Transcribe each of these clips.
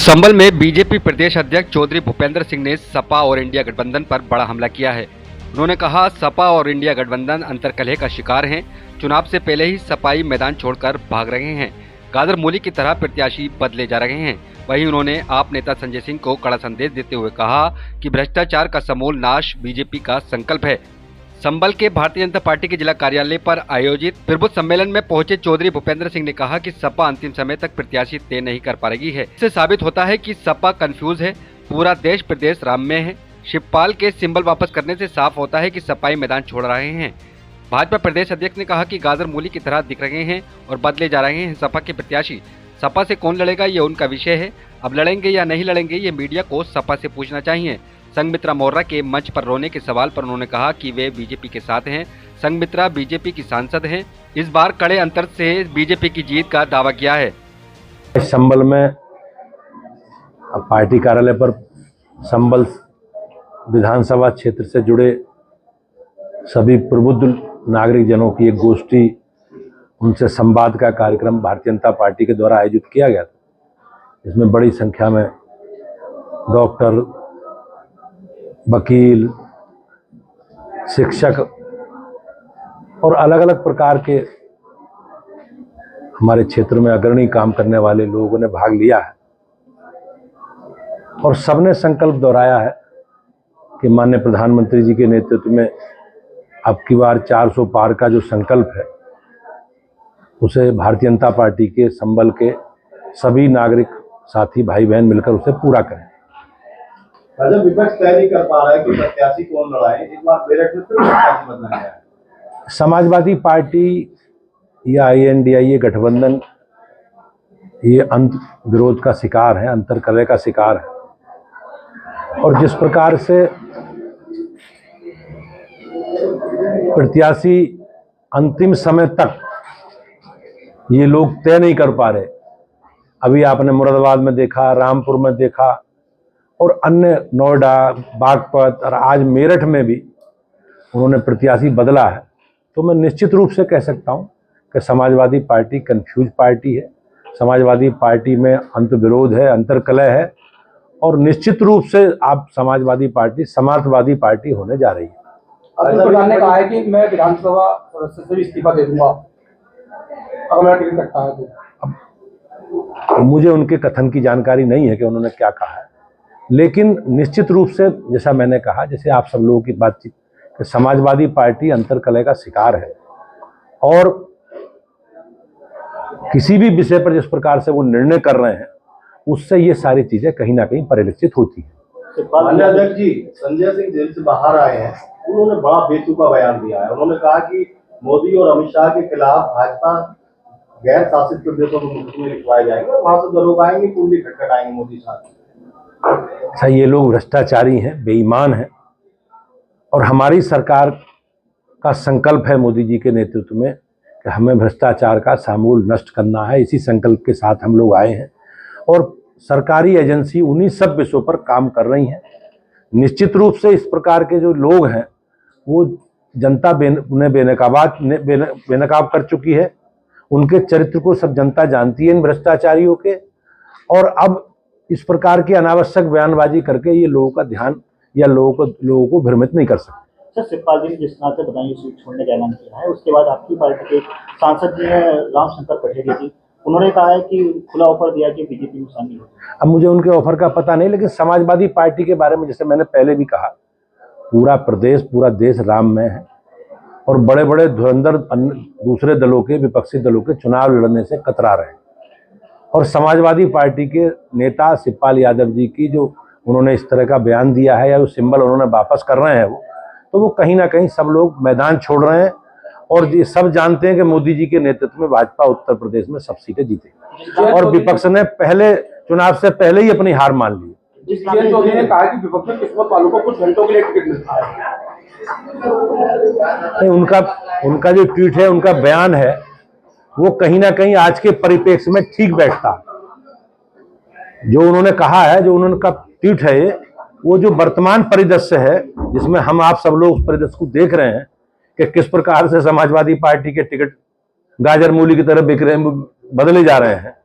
संभल में बीजेपी प्रदेश अध्यक्ष चौधरी भूपेंद्र सिंह ने सपा और इंडिया गठबंधन पर बड़ा हमला किया है। उन्होंने कहा, सपा और इंडिया गठबंधन अंतर्कलह का शिकार हैं। चुनाव से पहले ही सपाई मैदान छोड़कर भाग रहे हैं। गाजर मूली की तरह प्रत्याशी बदले जा रहे हैं। वहीं उन्होंने आप नेता संजय सिंह को कड़ा संदेश देते हुए कहा कि भ्रष्टाचार का समूल नाश बीजेपी का संकल्प है। संभल के भारतीय जनता पार्टी के जिला कार्यालय पर आयोजित प्रबुद्ध सम्मेलन में पहुंचे चौधरी भूपेंद्र सिंह ने कहा कि सपा अंतिम समय तक प्रत्याशी तय नहीं कर पा रही है। इससे साबित होता है कि सपा कंफ्यूज है। पूरा देश प्रदेश राम में है। शिवपाल के सिंबल वापस करने से साफ होता है कि सपाई मैदान छोड़ रहे हैं। भाजपा प्रदेश अध्यक्ष ने कहा कि गाजर मूली की तरह दिख रहे हैं और बदले जा रहे हैं सपा के प्रत्याशी। सपा से कौन लड़ेगा ये उनका विषय है। अब लड़ेंगे या नहीं लड़ेंगे ये मीडिया को सपा से पूछना चाहिए। संघमित्रा मौर्य के मंच पर रोने के सवाल पर उन्होंने कहा कि वे बीजेपी के साथ हैं। संघमित्रा बीजेपी की सांसद हैं। इस बार कड़े अंतर से बीजेपी की जीत का दावा किया है। संभल में पार्टी कार्यालय पर संभल विधानसभा क्षेत्र से जुड़े सभी प्रबुद्ध नागरिक जनों की एक गोष्ठी, उनसे संवाद का कार्यक्रम भारतीय जनता पार्टी के द्वारा आयोजित किया गया था। इसमें बड़ी संख्या में डॉक्टर, वकील, शिक्षक और अलग अलग प्रकार के हमारे क्षेत्र में अग्रणी काम करने वाले लोगों ने भाग लिया है और सबने संकल्प दोहराया है कि माननीय प्रधानमंत्री जी के नेतृत्व में अब की बार 400 पार का जो संकल्प है उसे भारतीय जनता पार्टी के संभल के सभी नागरिक साथी भाई बहन मिलकर उसे पूरा करें। जब विपक्ष तय नहीं कर पा रहा है कि प्रत्याशी कौन लड़ाए, इस बार मेरठ में फिर प्रत्याशी बदला गया है। समाजवादी पार्टी या INDIA गठबंधन ये अंत विरोध का शिकार है, अंतर्कलह का शिकार है। और जिस प्रकार से प्रत्याशी अंतिम समय तक ये लोग तय नहीं कर पा रहे, अभी आपने मुरादाबाद में देखा, रामपुर में देखा और अन्य नोएडा, बागपत और आज मेरठ में भी उन्होंने प्रत्याशी बदला है, तो मैं निश्चित रूप से कह सकता हूं कि समाजवादी पार्टी कंफ्यूज पार्टी है। समाजवादी पार्टी में अंतर्विरोध है, अंतर्कलह है और निश्चित रूप से आप समाजवादी पार्टी समाजवादी पार्टी होने जा रही है। अब्दुल प्रधान ने कहा है कि मैं विधानसभा सदस्य से भी इस्तीफा दे दूंगा अगर मेरा टिकट कटता है तो। मुझे उनके कथन की जानकारी नहीं है कि उन्होंने क्या कहा है, लेकिन निश्चित रूप से जैसा मैंने कहा, जैसे आप सब लोगों की बातचीत कि समाजवादी पार्टी अंतर्कलह का शिकार है और किसी भी विषय पर जिस प्रकार से वो निर्णय कर रहे हैं उससे ये सारी चीजें कहीं ना कहीं परिलक्षित होती है। अध्यक्ष जी, संजय सिंह जेल से बाहर आए हैं, उन्होंने बड़ा बेतुका बयान दिया है। उन्होंने कहा कि मोदी और अमित शाह के खिलाफ भाजपा गैर शासित प्रदेशों को मुफ्त में लिखवाए जाएंगे, वहां से लोग आएंगे, कुंडली खटखटाएंगे मोदी साहब। अच्छा, ये लोग भ्रष्टाचारी हैं, बेईमान हैं और हमारी सरकार का संकल्प है मोदी जी के नेतृत्व में कि हमें भ्रष्टाचार का समूल नष्ट करना है। इसी संकल्प के साथ हम लोग आए हैं और सरकारी एजेंसी उन्हीं सब विषयों पर काम कर रही हैं। निश्चित रूप से इस प्रकार के जो लोग हैं वो जनता उन्हें बेनकाब कर चुकी है। उनके चरित्र को सब जनता जानती है इन भ्रष्टाचारियों के, और अब इस प्रकार की अनावश्यक बयानबाजी करके ये लोगों का ध्यान या लोगों को भ्रमित नहीं कर सकते। सर, शिवपाल जी ने जिस तरह से बताइए सीट छोड़ने का ऐलान किया है, उसके बाद आपकी पार्टी के सांसद जी हैं रामशंकर पटेल जी, उन्होंने कहा है कि खुला ऑफर दिया कि बीजेपी में शामिल हो। अब मुझे उनके ऑफर का पता नहीं, लेकिन समाजवादी पार्टी के बारे में जैसे मैंने पहले भी कहा, पूरा प्रदेश, पूरा देश राम में है और बड़े बड़े धुरंधर दूसरे दलों के, विपक्षी दलों के चुनाव लड़ने से कतरा रहे हैं। और समाजवादी पार्टी के नेता शिवपाल यादव जी की जो उन्होंने इस तरह का बयान दिया है या वो सिंबल उन्होंने वापस कर रहे हैं, वो कहीं ना कहीं सब लोग मैदान छोड़ रहे हैं और ये सब जानते हैं कि मोदी जी के नेतृत्व में भाजपा उत्तर प्रदेश में सब सीटें जीतेगी और विपक्ष ने पहले चुनाव से पहले ही अपनी हार मान ली। चौधरी ने कहा कि विपक्ष में किस्मत वालों को कुछ घंटों के लिए टिकट मिलता है। नहीं, उनका जो ट्वीट है, उनका बयान है, वो कहीं ना कहीं आज के परिप्रेक्ष्य में ठीक बैठता। जो उन्होंने कहा है, जो उन्होंने ट्वीट है, वो जो वर्तमान परिदृश्य है जिसमें हम आप सब लोग उस परिदृश्य को देख रहे हैं कि किस प्रकार से समाजवादी पार्टी के टिकट गाजर मूली की तरह बिक रहे, बदले जा रहे हैं,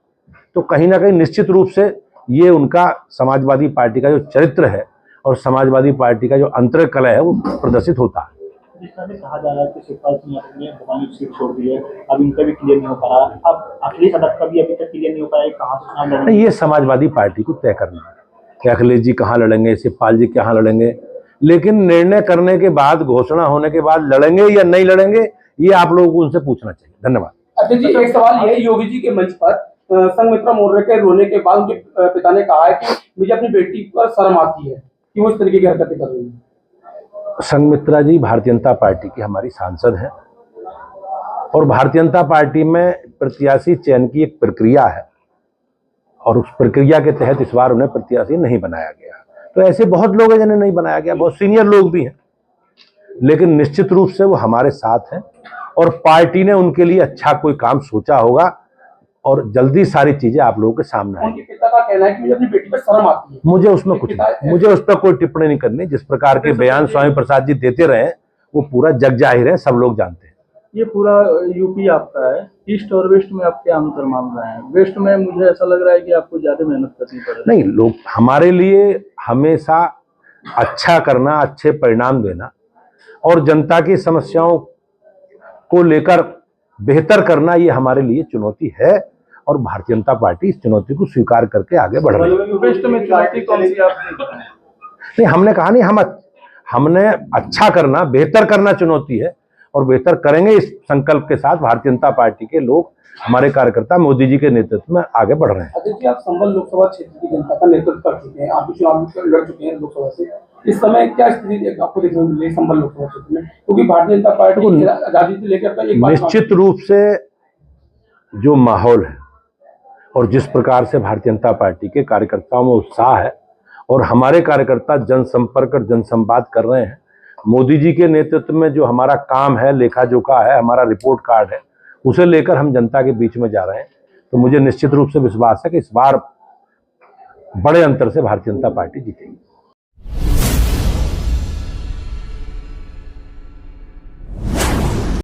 तो कहीं ना कहीं निश्चित रूप से ये उनका समाजवादी पार्टी का जो चरित्र है और समाजवादी पार्टी का जो अंतर्कलह है वो प्रदर्शित होता है। जिस तरह से कहा जा रहा है कि शिवपाल सिंह यादव ने बदायूं सीट छोड़ दी है, अब इनका भी क्लियर नहीं हो पा रहा, अब अखिलेश यादव का भी अभी तक क्लियर नहीं हो पाया कहाँ से चुनाव लड़ेंगे। ये समाजवादी पार्टी को तय करना है कि अखिलेश जी कहाँ लड़ेंगे, शिवपाल जी कहाँ लड़ेंगे, लेकिन निर्णय करने के बाद, घोषणा होने के बाद लड़ेंगे या नहीं लड़ेंगे ये आप लोगों को उनसे पूछना चाहिए। धन्यवाद। अध्यक्ष जी, एक सवाल ये, योगी जी के मंच पर संघमित्रा मौर्य के रोने के बाद उनके पिता ने कहा है कि मुझे अपनी बेटी पर शर्म आती है कि वो इस तरीके की हरकतें कर रही है। संघमित्रा जी भारतीय जनता पार्टी की हमारी सांसद हैं और भारतीय जनता पार्टी में प्रत्याशी चयन की एक प्रक्रिया है और उस प्रक्रिया के तहत इस बार उन्हें प्रत्याशी नहीं बनाया गया। तो ऐसे बहुत लोग हैं जिन्हें नहीं बनाया गया, बहुत सीनियर लोग भी हैं, लेकिन निश्चित रूप से वो हमारे साथ हैं और पार्टी ने उनके लिए अच्छा कोई काम सोचा होगा और जल्दी सारी चीजें आप लोगों के सामने आएंगी। उनके पिता का कहना है कि मुझे अपनी बेटी पर शर्म आती है। मुझे उसमें कुछ नहीं, मुझे उस पर कोई टिप्पणी नहीं करनी। जिस प्रकार के बयान स्वामी प्रसाद जी देते रहे वो पूरा जग जाहिर है, सब लोग जानते हैं। ये पूरा यूपी आपका है, ईस्ट और वेस्ट में आप क्या अंतर मान रहे हैं? वेस्ट में मुझे ऐसा लग रहा है कि आपको ज्यादा मेहनत करनी पड़ रही है। नहीं, लोग हमारे लिए हमेशा अच्छा करना, अच्छे परिणाम देना और जनता की समस्याओं को लेकर बेहतर करना, ये हमारे लिए चुनौती है और भारतीय जनता पार्टी इस चुनौती को स्वीकार करके आगे बढ़ रही है। वेस्ट में चुनौती कौन सी आप नहीं, हमने कहा नहीं, हमने अच्छा करना, बेहतर करना चुनौती है और बेहतर करेंगे। इस संकल्प के साथ भारतीय जनता पार्टी के लोग, हमारे कार्यकर्ता मोदी जी के नेतृत्व में आगे बढ़ रहे हैं। अध्यक्ष जी, आप संभल लोकसभा क्षेत्र की जनता का नेतृत्व कर चुके हैं, आप भी चुनाव लड़ चुके हैं लोकसभा से। इस समय क्या स्थिति आपको देखने को मिली है संभल लोकसभा क्षेत्र में, क्योंकि भारतीय जनता पार्टी आजादी से लेकर एक निश्चित रूप से जो माहौल है और जिस प्रकार से भारतीय जनता पार्टी के कार्यकर्ताओं में उत्साह है और हमारे कार्यकर्ता जनसंपर्क और जनसंवाद कर रहे हैं, मोदी जी के नेतृत्व में जो हमारा काम है, लेखा जोखा है, हमारा रिपोर्ट कार्ड है, उसे लेकर हम जनता के बीच में जा रहे हैं। तो मुझे निश्चित रूप से विश्वास है कि इस बार बड़े अंतर से भारतीय जनता पार्टी जीतेगी।